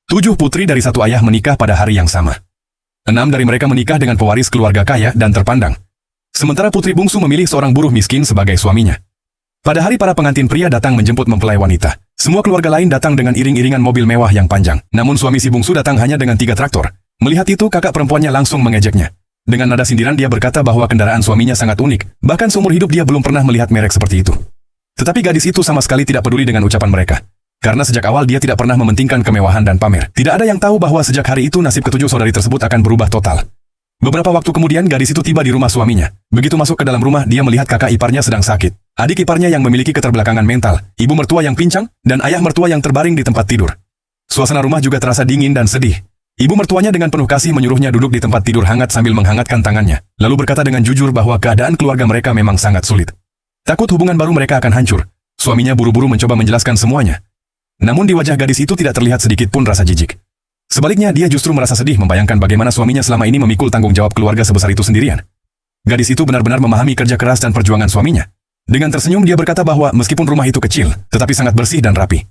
7 putri dari satu ayah menikah pada hari yang sama. 6 dari mereka menikah dengan pewaris keluarga kaya dan terpandang. Sementara putri bungsu memilih seorang buruh miskin sebagai suaminya. Pada hari para pengantin pria datang menjemput mempelai wanita. Semua keluarga lain datang dengan iring-iringan mobil mewah yang panjang. Namun suami si bungsu datang hanya dengan 3 traktor. Melihat itu kakak perempuannya langsung mengejeknya. Dengan nada sindiran dia berkata bahwa kendaraan suaminya sangat unik. Bahkan seumur hidup dia belum pernah melihat merek seperti itu. Tetapi gadis itu sama sekali tidak peduli dengan ucapan mereka. Karena sejak awal dia tidak pernah mementingkan kemewahan dan pamer. Tidak ada yang tahu bahwa sejak hari itu nasib ketujuh saudari tersebut akan berubah total. Beberapa waktu kemudian gadis itu tiba di rumah suaminya. Begitu masuk ke dalam rumah dia melihat kakak iparnya sedang sakit. Adik iparnya yang memiliki keterbelakangan mental, ibu mertua yang pincang, dan ayah mertua yang terbaring di tempat tidur. Suasana rumah juga terasa dingin dan sedih. Ibu mertuanya dengan penuh kasih menyuruhnya duduk di tempat tidur hangat sambil menghangatkan tangannya. Lalu berkata dengan jujur bahwa keadaan keluarga mereka memang sangat sulit. Takut hubungan baru mereka akan hancur. Suaminya buru-buru mencoba menjelaskan semuanya. Namun di wajah gadis itu tidak terlihat sedikit pun rasa jijik. Sebaliknya dia justru merasa sedih membayangkan bagaimana suaminya selama ini memikul tanggung jawab keluarga sebesar itu sendirian. Gadis itu benar-benar memahami kerja keras dan perjuangan suaminya. Dengan tersenyum dia berkata bahwa meskipun rumah itu kecil, tetapi sangat bersih dan rapi.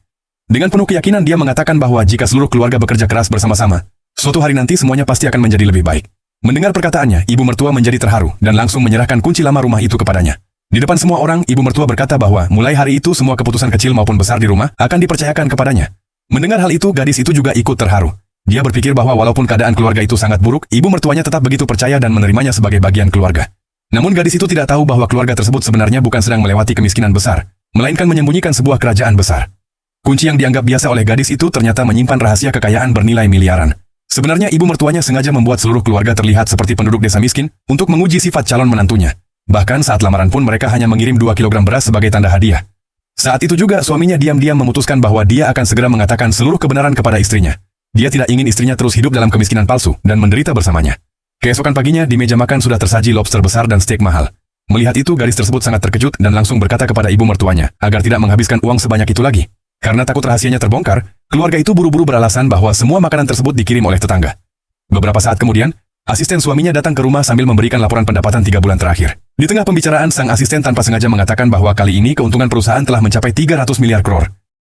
Dengan penuh keyakinan dia mengatakan bahwa jika seluruh keluarga bekerja keras bersama-sama, suatu hari nanti semuanya pasti akan menjadi lebih baik. Mendengar perkataannya, ibu mertua menjadi terharu dan langsung menyerahkan kunci lama rumah itu kepadanya. Di depan semua orang, ibu mertua berkata bahwa mulai hari itu semua keputusan kecil maupun besar di rumah akan dipercayakan kepadanya. Mendengar hal itu, gadis itu juga ikut terharu. Dia berpikir bahwa walaupun keadaan keluarga itu sangat buruk, ibu mertuanya tetap begitu percaya dan menerimanya sebagai bagian keluarga. Namun gadis itu tidak tahu bahwa keluarga tersebut sebenarnya bukan sedang melewati kemiskinan besar, melainkan menyembunyikan sebuah kerajaan besar. Kunci yang dianggap biasa oleh gadis itu ternyata menyimpan rahasia kekayaan bernilai miliaran. Sebenarnya ibu mertuanya sengaja membuat seluruh keluarga terlihat seperti penduduk desa miskin untuk menguji sifat calon menantunya. Bahkan saat lamaran pun mereka hanya mengirim 2 kilogram beras sebagai tanda hadiah. Saat itu juga suaminya diam-diam memutuskan bahwa dia akan segera mengatakan seluruh kebenaran kepada istrinya. Dia tidak ingin istrinya terus hidup dalam kemiskinan palsu dan menderita bersamanya. Keesokan paginya di meja makan sudah tersaji lobster besar dan steak mahal. Melihat itu gadis tersebut sangat terkejut dan langsung berkata kepada ibu mertuanya agar tidak menghabiskan uang sebanyak itu lagi. Karena takut rahasianya terbongkar, keluarga itu buru-buru beralasan bahwa semua makanan tersebut dikirim oleh tetangga. Beberapa saat kemudian, asisten suaminya datang ke rumah sambil memberikan laporan pendapatan 3 bulan terakhir. Di tengah pembicaraan, sang asisten tanpa sengaja mengatakan bahwa kali ini keuntungan perusahaan telah mencapai 300 miliar krore.